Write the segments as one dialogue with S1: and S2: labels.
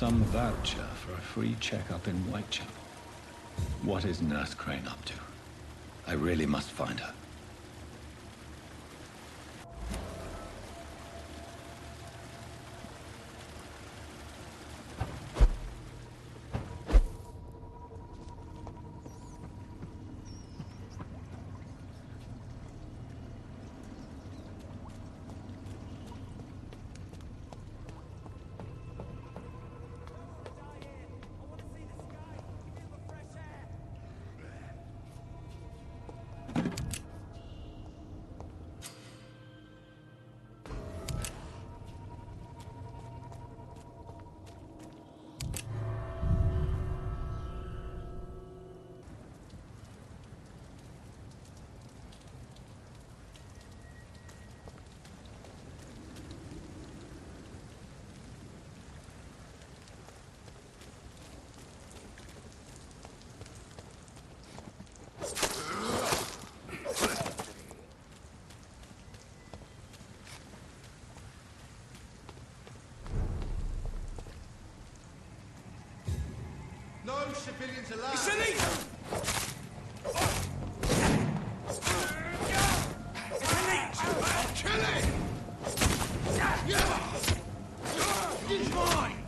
S1: some voucher for a free checkup in Whitechapel. What is Nurse Crane up to? I really must find her.
S2: No civilians allowed.
S3: It's illegal!
S2: I'll kill it! He's mine!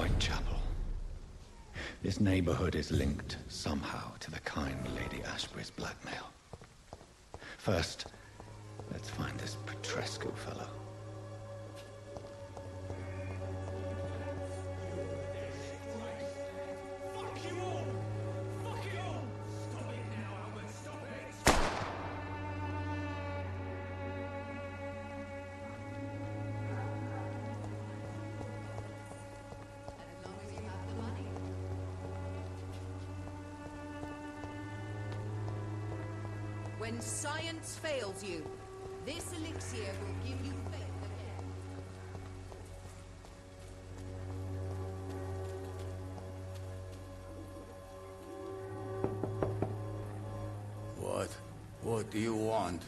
S1: Whitechapel. This neighborhood is linked somehow to the kind Lady Ashbury's blackmail. First, let's find this Petrescu fellow.
S3: When science fails you, this elixir will give you faith again.
S4: What do you want?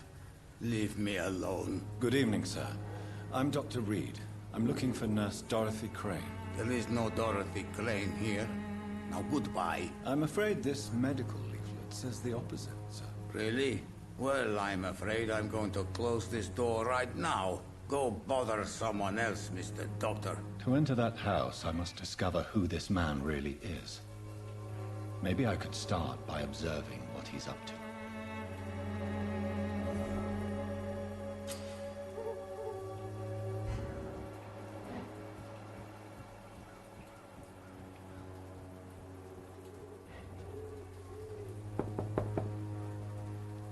S4: Leave me alone.
S1: Good evening, sir. I'm Dr. Reed. I'm looking for Nurse Dorothy Crane.
S4: There is no Dorothy Crane here. Now goodbye.
S1: I'm afraid this medical leaflet says the opposite, sir.
S4: Really? Well, I'm afraid I'm going to close this door right now. Go bother someone else, Mr. Doctor.
S1: To enter that house, I must discover who this man really is. Maybe I could start by observing what he's up to.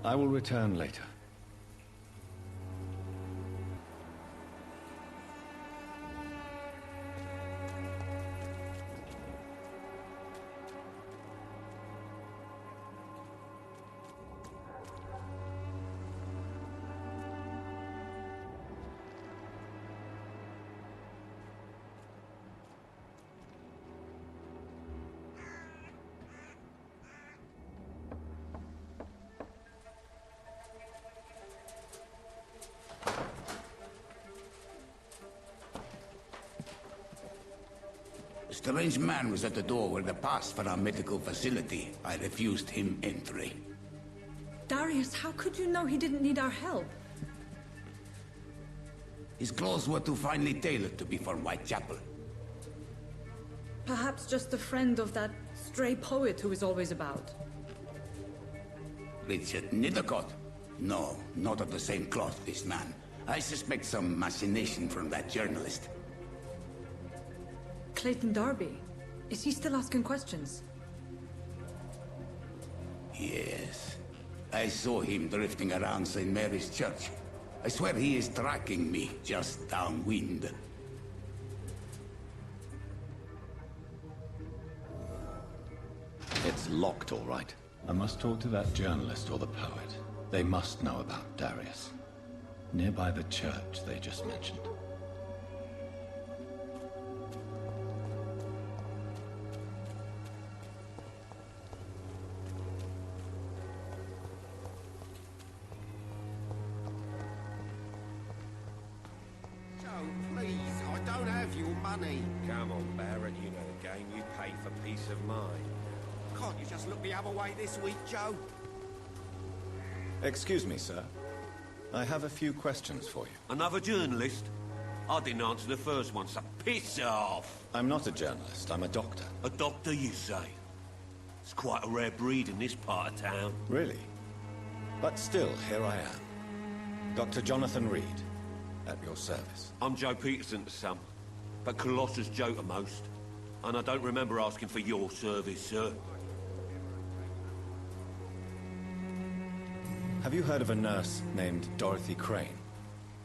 S1: I will return later.
S4: A strange man was at the door with a pass for our medical facility. I refused him entry.
S5: Darius, how could you know he didn't need our help?
S4: His clothes were too finely tailored to be for Whitechapel.
S5: Perhaps just a friend of that stray poet who is always about.
S4: Richard Nithercott? No, not of the same cloth, this man. I suspect some machination from that journalist.
S5: Clayton Darby. Is he still asking questions?
S4: Yes. I saw him drifting around St. Mary's Church. I swear he is tracking me just downwind.
S1: It's locked, all right. I must talk to that journalist or the poet. They must know about Darius. Nearby the church they just mentioned.
S6: Come on, Barrett, you know the game. You pay for peace of mind. Can't you just look the other way this week, Joe?
S1: Excuse me, sir. I have a few questions for you.
S7: Another journalist? I didn't answer the first one, so piss off!
S1: I'm not a journalist, I'm a doctor.
S7: A doctor, you say? It's quite a rare breed in this part of town.
S1: Really? But still, here I am. Dr. Jonathan Reed, at your service.
S7: I'm Joe Peterson to some, but Colossus Joe to most. And I don't remember asking for your service, sir.
S1: Have you heard of a nurse named Dorothy Crane?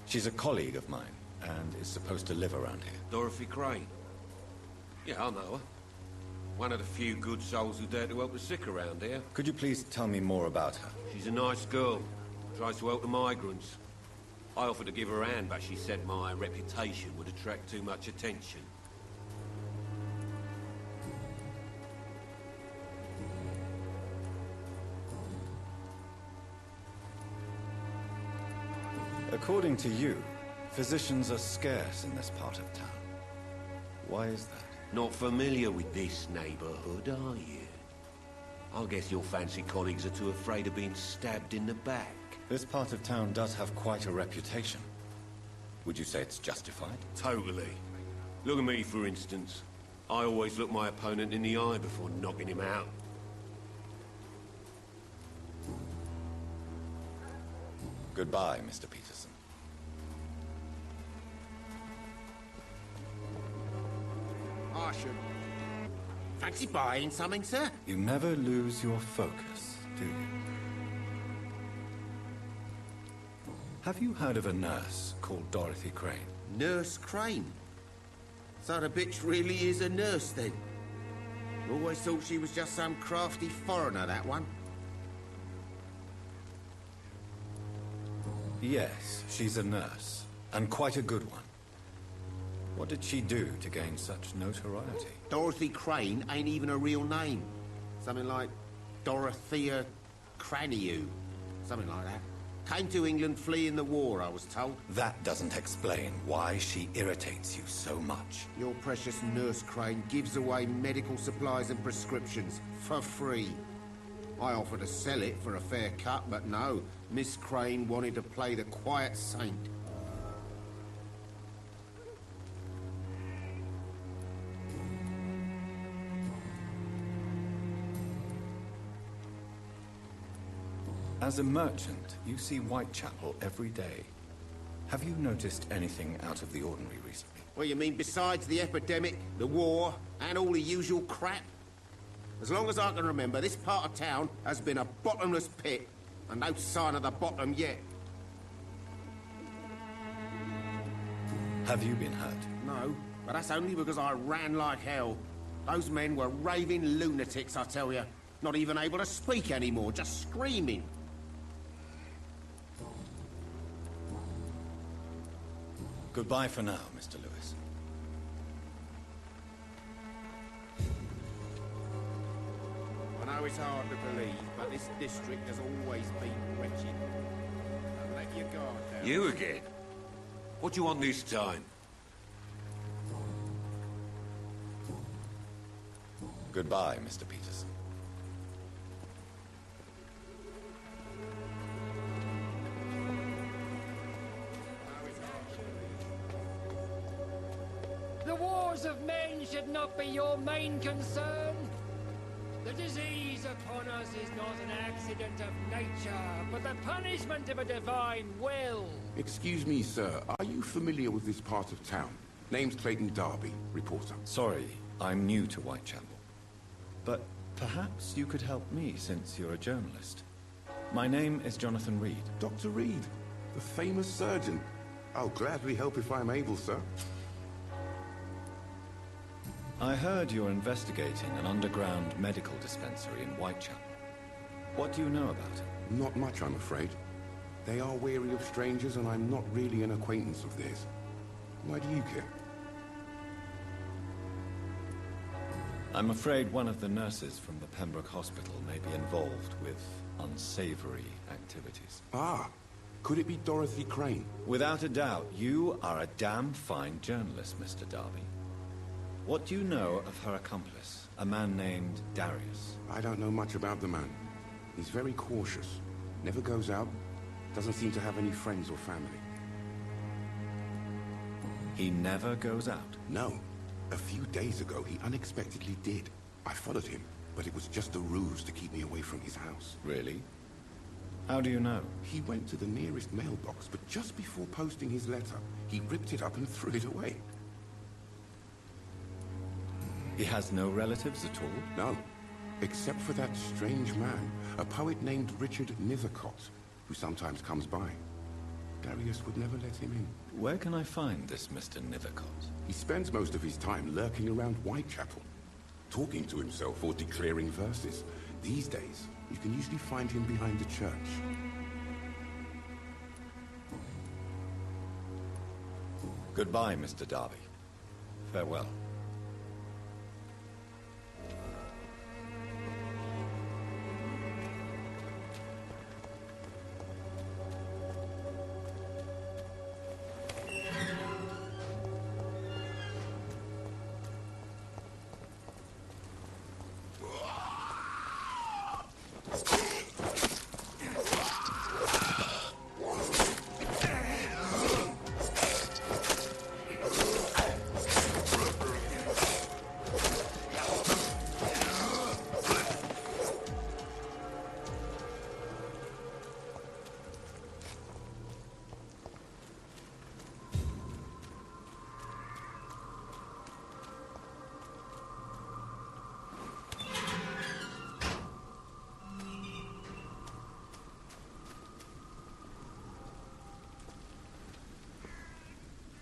S1: She's a colleague of mine, and is supposed to live around here.
S7: Dorothy Crane? Yeah, I know her. One of the few good souls who dare to help the sick around here.
S1: Could you please tell me more about her?
S7: She's a nice girl. Tries to help the migrants. I offered to give her a hand, but she said my reputation would attract too much attention.
S1: According to you, physicians are scarce in this part of town. Why is that?
S7: Not familiar with this neighborhood, are you? I guess your fancy colleagues are too afraid of being stabbed in the back.
S1: This part of town does have quite a reputation. Would you say it's justified?
S7: Totally. Look at me, for instance. I always look my opponent in the eye before knocking him out.
S1: Goodbye, Mr. Peterson.
S6: I should... Fancy buying something, sir?
S1: You never lose your focus, do you? Have you heard of a nurse called Dorothy Crane?
S6: Nurse Crane? So the bitch really is a nurse, then? Always thought she was just some crafty foreigner, that one.
S1: Yes, she's a nurse, and quite a good one. What did she do to gain such notoriety?
S6: Dorothy Crane ain't even a real name. Something like Dorothea Craniu. Something like that. Came to England fleeing the war, I was told.
S1: That doesn't explain why she irritates you so much.
S6: Your precious Nurse Crane gives away medical supplies and prescriptions for free. I offered to sell it for a fair cut, but no. Miss Crane wanted to play the quiet saint.
S1: As a merchant, you see Whitechapel every day. Have you noticed anything out of the ordinary recently?
S6: What you mean, besides the epidemic, the war, and all the usual crap? As long as I can remember, this part of town has been a bottomless pit, and no sign of the bottom yet.
S1: Have you been hurt?
S6: No, but that's only because I ran like hell. Those men were raving lunatics, I tell you. Not even able to speak anymore, just screaming.
S1: Goodbye for now, Mr. Lewis.
S6: I know it's hard to believe, but this district has always been wretched. Don't let your guard down.
S7: You again? What do you want this time?
S1: Goodbye, Mr. Peterson.
S8: The wars of men should not be your main concern. The disease upon us is not an accident of nature, but the punishment of a divine will.
S9: Excuse me, sir. Are you familiar with this part of town? Name's Clayton Darby, reporter.
S1: Sorry, I'm new to Whitechapel. But perhaps you could help me since you're a journalist. My name is Jonathan Reed.
S9: Dr. Reed, the famous surgeon. I'll gladly help if I'm able, sir.
S1: I heard you're investigating an underground medical dispensary in Whitechapel. What do you know about it?
S9: Not much, I'm afraid. They are wary of strangers, and I'm not really an acquaintance of theirs. Why do you care?
S1: I'm afraid one of the nurses from the Pembroke Hospital may be involved with unsavory activities.
S9: Ah, could it be Dorothy Crane?
S1: Without a doubt, you are a damn fine journalist, Mr. Darby. What do you know of her accomplice, a man named Darius?
S9: I don't know much about the man. He's very cautious. Never goes out. Doesn't seem to have any friends or family.
S1: He never goes out?
S9: No. A few days ago, he unexpectedly did. I followed him, but it was just a ruse to keep me away from his house.
S1: Really? How do you know?
S9: He went to the nearest mailbox, but just before posting his letter, he ripped it up and threw it away.
S1: He has no relatives at all?
S9: No. Except for that strange man, a poet named Richard Nethercott, who sometimes comes by. Darius would never let him in.
S1: Where can I find this Mr. Nethercott?
S9: He spends most of his time lurking around Whitechapel, talking to himself or declaring verses. These days, you can usually find him behind the church.
S1: Goodbye, Mr. Darby. Farewell.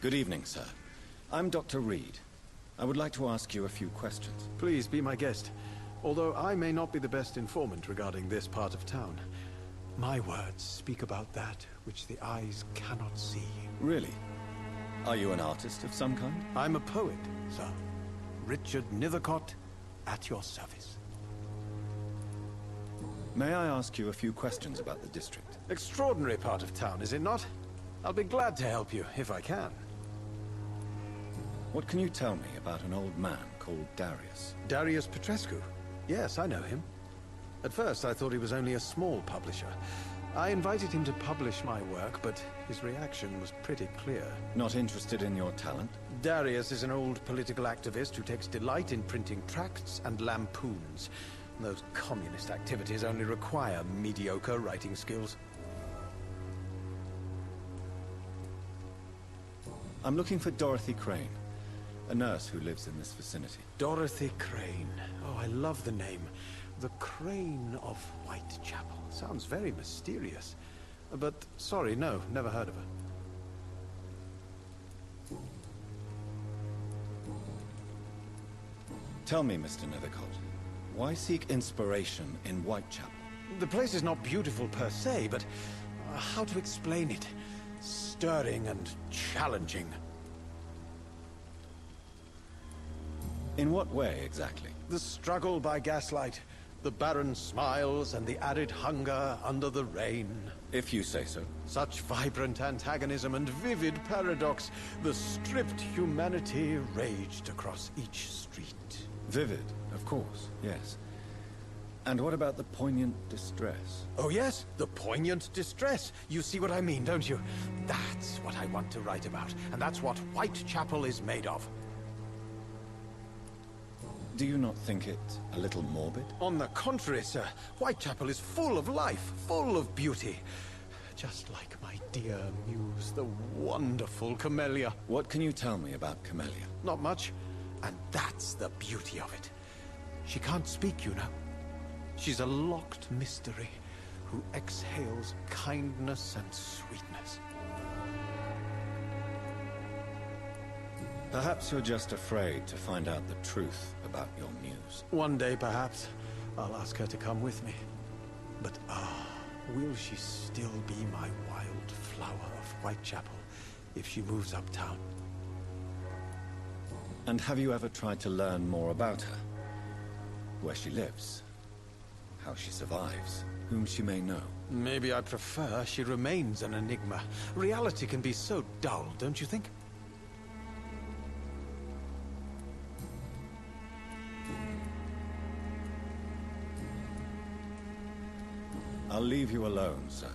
S1: Good evening, sir. I'm Dr. Reed. I would like to ask you a few questions.
S10: Please be my guest. Although I may not be the best informant regarding this part of town, my words speak about that which the eyes cannot see.
S1: Really? Are you an artist of some kind?
S10: I'm a poet, sir. Richard Nethercott, at your service.
S1: May I ask you a few questions about the district?
S10: Extraordinary part of town, is it not? I'll be glad to help you, if I can.
S1: What can you tell me about an old man called Darius?
S10: Darius Petrescu? Yes, I know him. At first, I thought he was only a small publisher. I invited him to publish my work, but his reaction was pretty clear.
S1: Not interested in your talent?
S10: Darius is an old political activist who takes delight in printing tracts and lampoons. Those communist activities only require mediocre writing skills.
S1: I'm looking for Dorothy Crane, a nurse who lives in this vicinity.
S10: Dorothy Crane. Oh, I love the name. The Crane of Whitechapel. Sounds very mysterious. But, sorry, no, never heard of her.
S1: Tell me, Mr. Nethercott, why seek inspiration in Whitechapel?
S10: The place is not beautiful per se, but how to explain it? Stirring and challenging.
S1: In what way, exactly?
S10: The struggle by gaslight, the barren smiles and the arid hunger under the rain.
S1: If you say so.
S10: Such vibrant antagonism and vivid paradox, the stripped humanity raged across each street.
S1: Vivid, of course, yes. And what about the poignant distress?
S10: Oh yes, the poignant distress. You see what I mean, don't you? That's what I want to write about, and that's what Whitechapel is made of.
S1: Do you not think it a little morbid?
S10: On the contrary, sir. Whitechapel is full of life, full of beauty. Just like my dear muse, the wonderful Camellia.
S1: What can you tell me about Camellia?
S10: Not much, and that's the beauty of it. She can't speak, you know. She's a locked mystery who exhales kindness and sweetness.
S1: Perhaps you're just afraid to find out the truth about your muse.
S10: One day, perhaps, I'll ask her to come with me. But, will she still be my wild flower of Whitechapel if she moves uptown?
S1: And have you ever tried to learn more about her? Where she lives? How she survives? Whom she may know?
S10: Maybe I prefer she remains an enigma. Reality can be so dull, don't you think?
S1: I'll leave you alone, sir.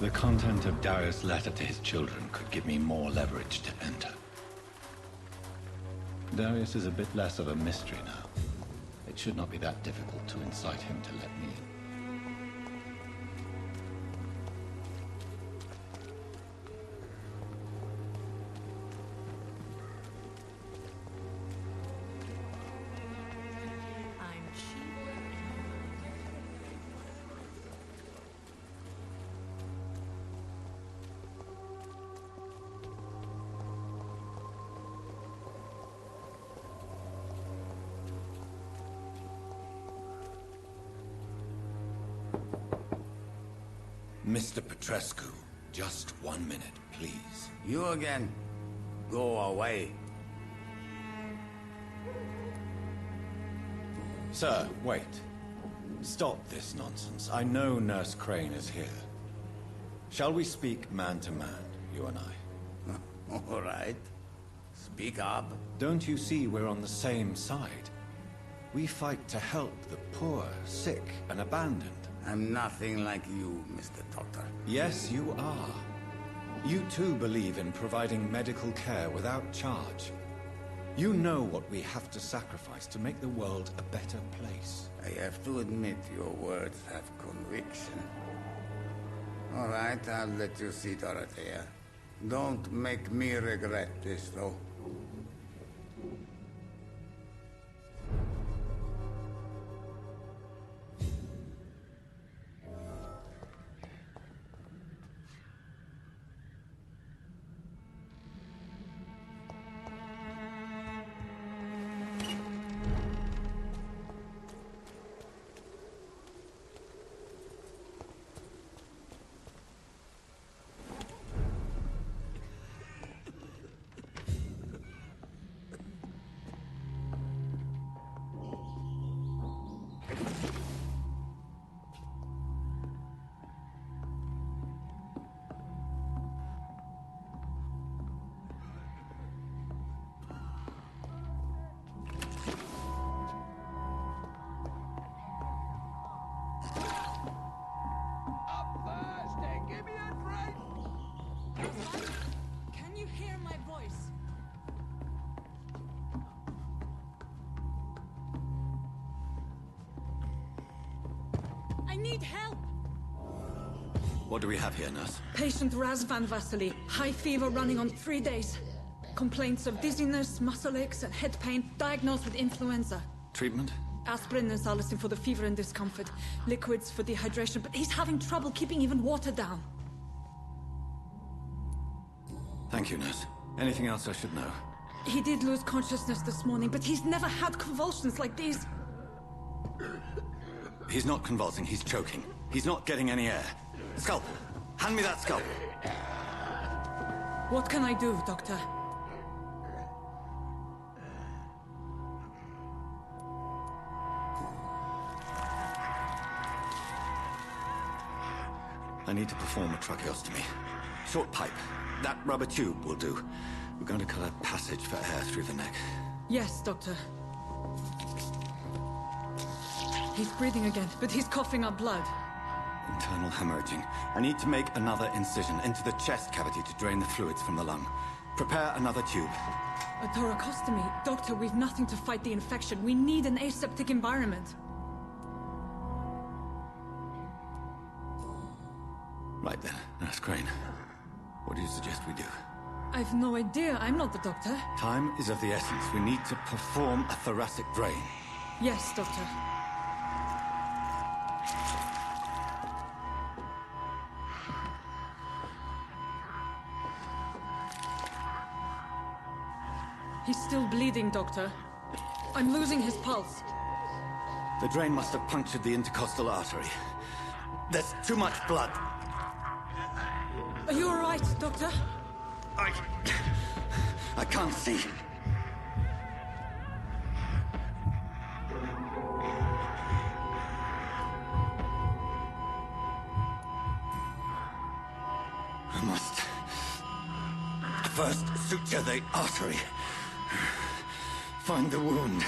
S1: The content of Darius' letter to his children could give me more leverage to enter. Darius is a bit less of a mystery now. It should not be that difficult to incite him to let me in. Mr. Petrescu, just 1 minute, please.
S4: You again? Go away.
S1: Sir, wait. Stop this nonsense. I know Nurse Crane is here. Shall we speak man to man, you and I?
S4: All right. speak up.
S1: Don't you see we're on the same side? We fight to help the poor, sick, and abandoned.
S4: I'm nothing like you, Mr. Doctor.
S1: Yes, you are. You too believe in providing medical care without charge. You know what we have to sacrifice to make the world a better place.
S4: I have to admit your words have conviction. All right, I'll let you see Dorothea. Don't make me regret this, though.
S3: Can you hear my voice? I need help!
S1: What do we have here, nurse?
S5: Patient Raz van Vasily. High fever running on 3 days. Complaints of dizziness, muscle aches, and head pain. Diagnosed with influenza.
S1: Treatment?
S5: Aspirin and salicin for the fever and discomfort. Liquids for dehydration, but he's having trouble keeping even water down.
S1: Thank you, nurse. Anything else I should know?
S5: He did lose consciousness this morning, but he's never had convulsions like these.
S1: He's not convulsing, he's choking. He's not getting any air. Scalpel! Hand me that scalpel!
S5: What can I do, Doctor?
S1: I need to perform a tracheostomy. Short pipe. That rubber tube will do. We're going to cut a passage for air through the neck.
S5: Yes, Doctor. He's breathing again, but he's coughing up blood.
S1: Internal hemorrhaging. I need to make another incision into the chest cavity to drain the fluids from the lung. Prepare another tube.
S5: A thoracostomy? Doctor, we've nothing to fight the infection. We need an aseptic environment.
S1: Right then, Nurse Crane. What do you suggest we do?
S5: I've no idea. I'm not the doctor.
S1: Time is of the essence. We need to perform a thoracic drain.
S5: Yes, Doctor. He's still bleeding, Doctor. I'm losing his pulse.
S1: The drain must have punctured the intercostal artery. There's too much blood.
S5: Are you all right, Doctor?
S1: I can't see. I must first suture the artery. Find the wound.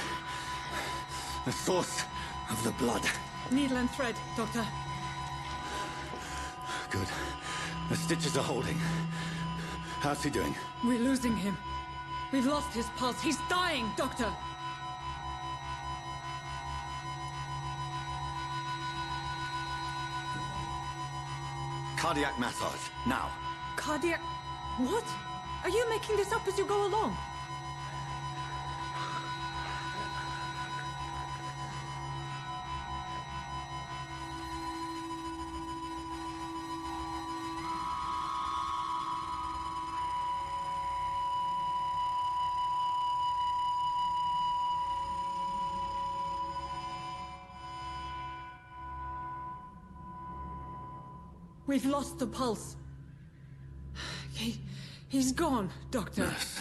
S1: The source of the blood.
S5: Needle and thread, Doctor.
S1: Good. The stitches are holding. How's he doing?
S5: We're losing him. We've lost his pulse. He's dying, Doctor!
S1: Cardiac massage, now.
S5: Cardiac... What? Are you making this up as you go along? We've lost the pulse. He's gone, Doctor.
S1: Nurse,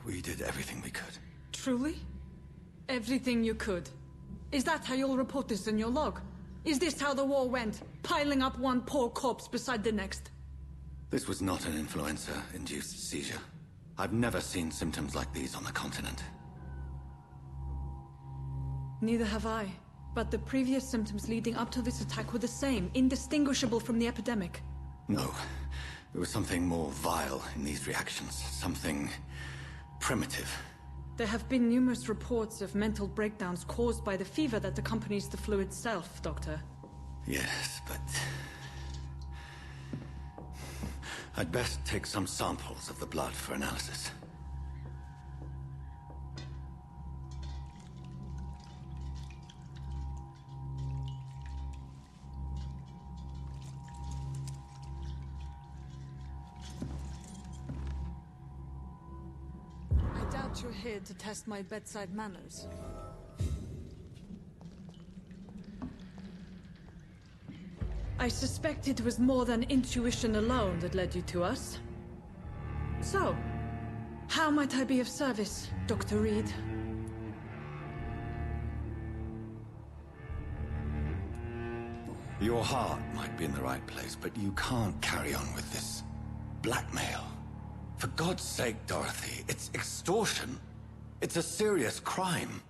S1: we did everything we could.
S5: Truly? Everything you could. Is that how you'll report this in your log? Is this how the war went? Piling up one poor corpse beside the next?
S1: This was not an influenza-induced seizure. I've never seen symptoms like these on the continent.
S5: Neither have I. But the previous symptoms leading up to this attack were the same, indistinguishable from the epidemic.
S1: No. There was something more vile in these reactions. Something primitive.
S5: There have been numerous reports of mental breakdowns caused by the fever that accompanies the flu itself, Doctor.
S1: Yes, but... I'd best take some samples of the blood for analysis.
S5: I doubt you're here to test my bedside manners. I suspect it was more than intuition alone that led you to us. So, how might I be of service, Dr. Reed?
S1: Your heart might be in the right place, but you can't carry on with this blackmail. For God's sake, Dorothy, it's extortion. It's a serious crime.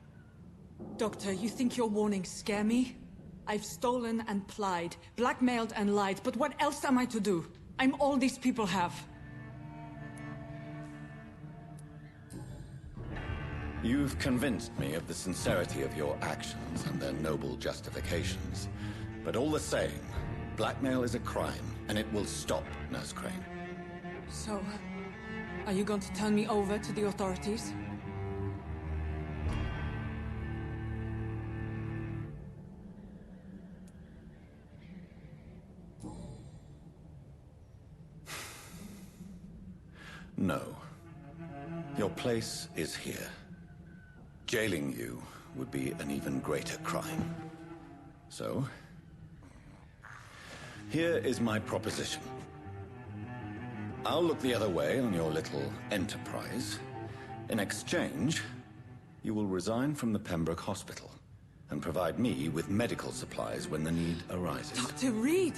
S5: Doctor, you think your warnings scare me? I've stolen and plied, blackmailed and lied, but what else am I to do? I'm all these people have.
S1: You've convinced me of the sincerity of your actions and their noble justifications. But all the same, blackmail is a crime, and it will stop, Nurse Crane.
S5: So, are you going to turn me over to the authorities?
S1: No. Your place is here. Jailing you would be an even greater crime. So, here is my proposition. I'll look the other way on your little enterprise. In exchange, you will resign from the Pembroke Hospital and provide me with medical supplies when the need arises.
S5: Dr. Reed!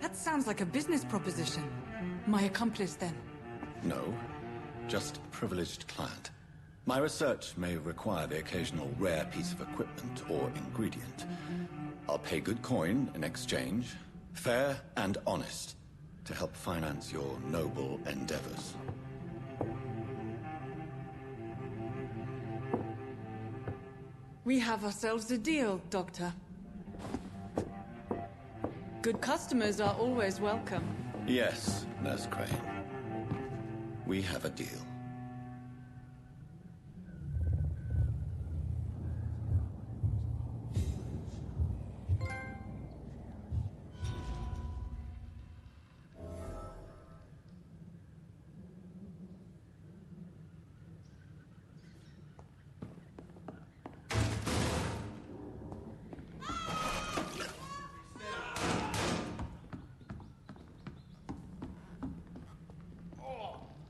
S5: That sounds like a business proposition. My accomplice, then.
S1: No, just a privileged client. My research may require the occasional rare piece of equipment or ingredient. I'll pay good coin in exchange, fair and honest, to help finance your noble endeavors.
S5: We have ourselves a deal, Doctor. Good customers are always welcome.
S1: Yes, Nurse Crane. We have a deal.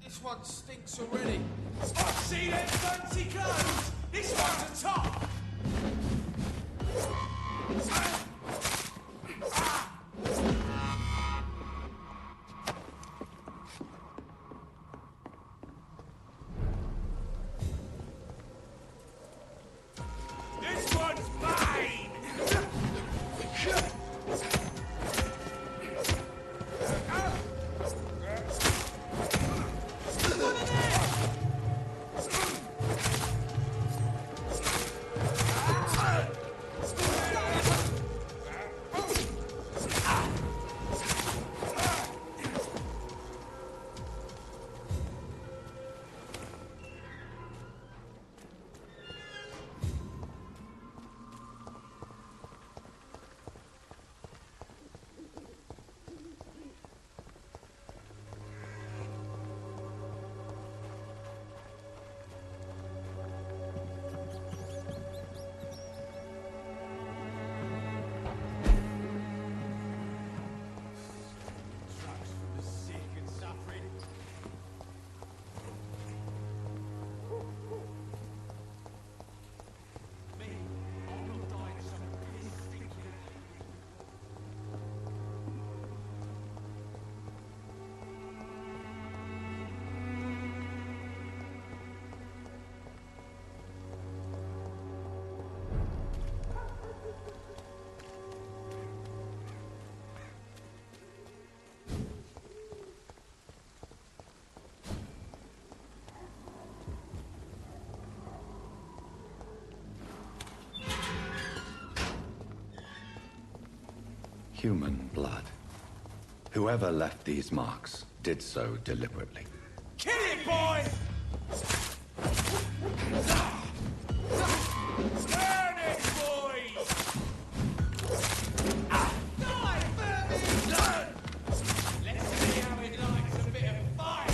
S2: This one stinks already. Oh, see them fancy clothes? This one's a top. This one's mine.
S1: Human blood. Whoever left these marks did so deliberately.
S2: Kill it, boy! Burn it, boys! Die, Vampyr! Let's see how it likes a bit of fire!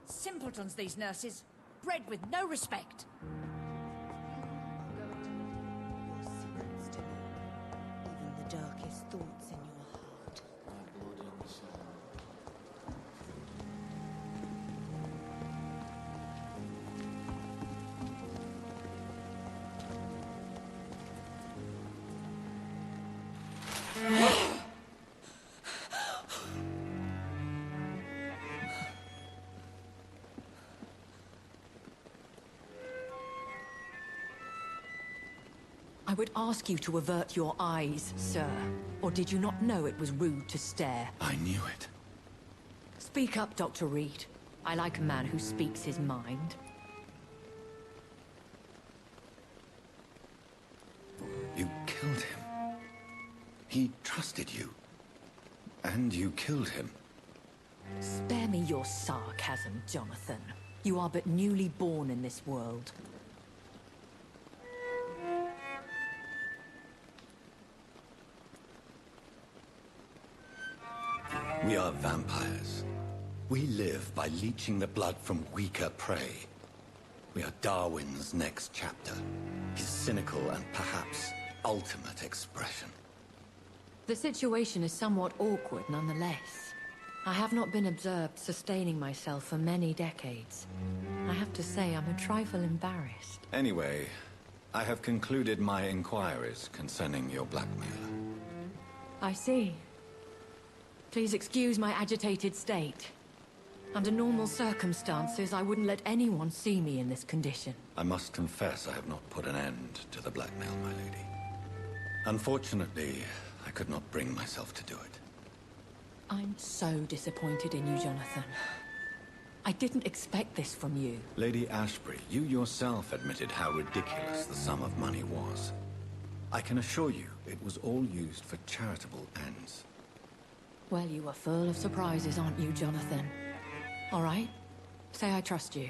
S11: Simpletons, these nurses. Bred with no respect.
S3: Your secrets to me, even the darkest thoughts in your heart.
S11: I would ask you to avert your eyes, sir. Or did you not know it was rude to stare?
S1: I knew it.
S11: Speak up, Dr. Reed. I like a man who speaks his mind.
S1: You killed him. He trusted you. And you killed him.
S11: Spare me your sarcasm, Jonathan. You are but newly born in this world.
S1: We are vampires. We live by leeching the blood from weaker prey. We are Darwin's next chapter. His cynical and perhaps ultimate expression.
S11: The situation is somewhat awkward nonetheless. I have not been observed sustaining myself for many decades. I have to say I'm a trifle embarrassed.
S1: Anyway, I have concluded my inquiries concerning your blackmailer.
S11: I see. Please excuse my agitated state. Under normal circumstances, I wouldn't let anyone see me in this condition.
S1: I must confess I have not put an end to the blackmail, my lady. Unfortunately, I could not bring myself to do it.
S11: I'm so disappointed in you, Jonathan. I didn't expect this from you.
S1: Lady Ashbury, you yourself admitted how ridiculous the sum of money was. I can assure you, it was all used for charitable ends.
S11: Well, you are full of surprises, aren't you, Jonathan? All right, say I trust you.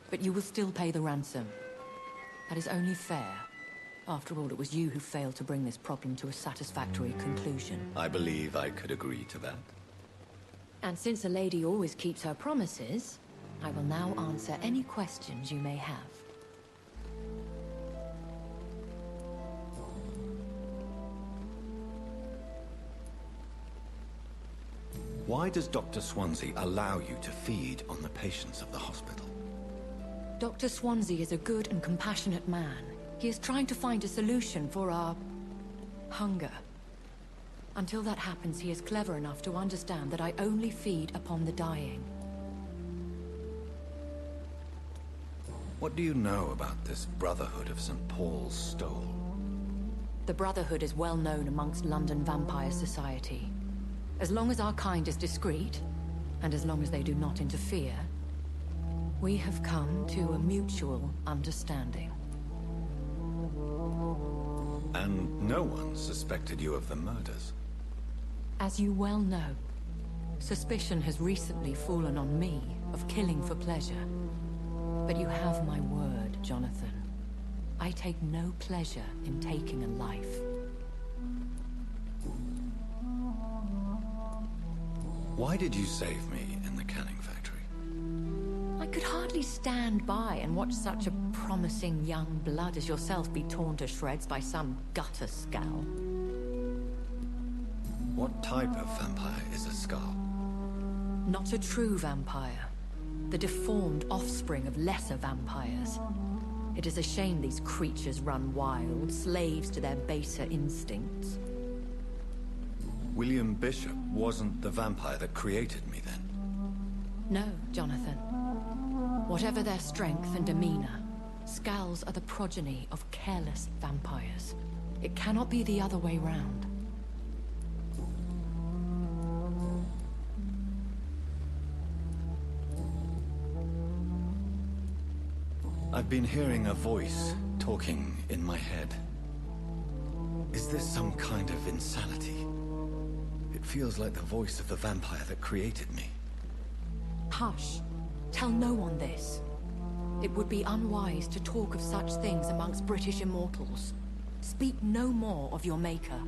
S11: But you will still pay the ransom. That is only fair. After all, it was you who failed to bring this problem to a satisfactory conclusion.
S1: I believe I could agree to that.
S11: And since a lady always keeps her promises, I will now answer any questions you may have.
S1: Why does Dr. Swansea allow you to feed on the patients of the hospital?
S11: Dr. Swansea is a good and compassionate man. He is trying to find a solution for our hunger. Until that happens, he is clever enough to understand that I only feed upon the dying.
S1: What do you know about this Brotherhood of St. Paul's Stole?
S11: The Brotherhood is well known amongst London vampire society. As long as our kind is discreet, and as long as they do not interfere, we have come to a mutual understanding.
S1: And no one suspected you of the murders?
S11: As you well know, suspicion has recently fallen on me of killing for pleasure. But you have my word, Jonathan. I take no pleasure in taking a life.
S1: Why did you save me in the canning factory?
S11: I could hardly stand by and watch such a promising young blood as yourself be torn to shreds by some gutter scowl.
S1: What type of vampire is a Skull?
S11: Not a true vampire. The deformed offspring of lesser vampires. It is a shame these creatures run wild, slaves to their baser instincts.
S1: William Bishop wasn't the vampire that created me, then?
S11: No, Jonathan. Whatever their strength and demeanor, Skulls are the progeny of careless vampires. It cannot be the other way round.
S1: I've been hearing a voice talking in my head. Is this some kind of insanity? It feels like the voice of the vampire that created me.
S11: Hush. Tell no one this. It would be unwise to talk of such things amongst British immortals. Speak no more of your maker.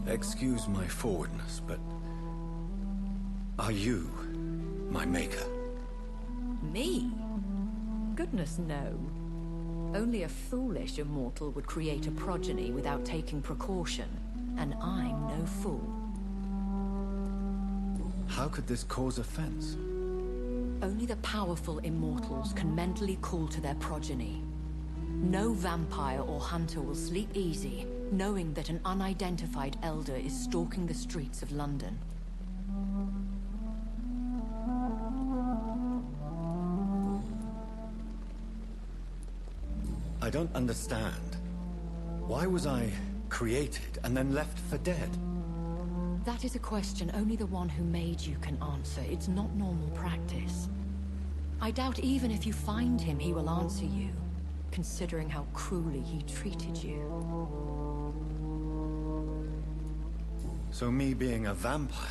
S1: Excuse my forwardness, but... are you my maker?
S11: Me? Goodness, no. Only a foolish immortal would create a progeny without taking precaution, and I'm no fool.
S1: How could this cause offense?
S11: Only the powerful immortals can mentally call to their progeny. No vampire or hunter will sleep easy, knowing that an unidentified elder is stalking the streets of London.
S1: I don't understand. Why was I created and then left for dead?
S11: That is a question only the one who made you can answer. It's not normal practice. I doubt even if you find him, he will answer you, considering how cruelly he treated you.
S1: So me being a vampire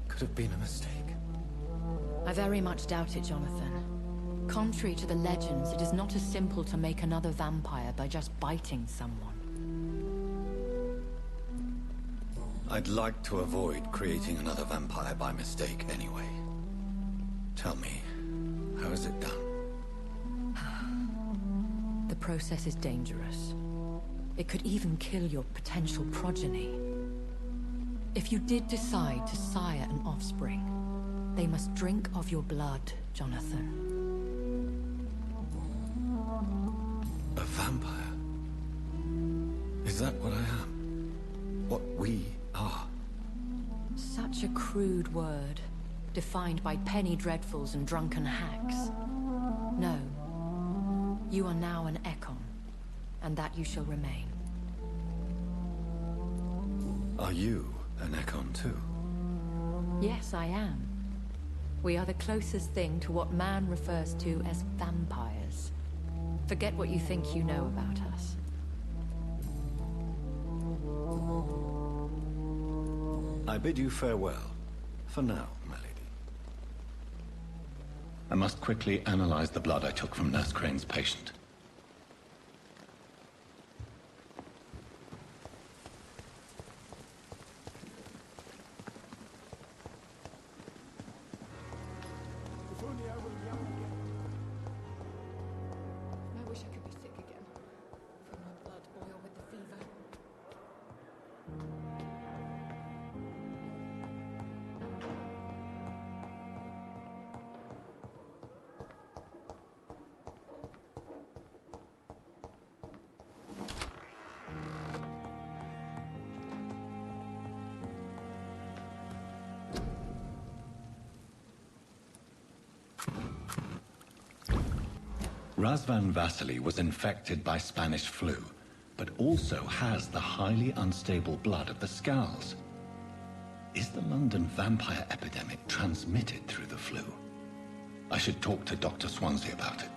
S1: could have been a mistake.
S11: I very much doubt it, Jonathan. Contrary to the legends, it is not as simple to make another vampire by just biting someone.
S1: I'd like to avoid creating another vampire by mistake anyway. Tell me, how is it done?
S11: The process is dangerous. It could even kill your potential progeny. If you did decide to sire an offspring, they must drink of your blood, Jonathan.
S1: A vampire? Is that what I am? What we are?
S11: Such a crude word, defined by penny dreadfuls and drunken hacks. No. You are now an Ekon, and that you shall remain.
S1: Are you an Ekon too?
S11: Yes, I am. We are the closest thing to what man refers to as vampires. Forget what you think you know about us.
S1: I bid you farewell. For now, my lady. I must quickly analyze the blood I took from Nurse Crane's patient.
S5: I wish I could be sick again. From my blood boil with the fever.
S1: Razvan Vasily was infected by Spanish flu, but also has the highly unstable blood of the Scows. Is the London vampire epidemic transmitted through the flu? I should talk to Dr. Swansea about it.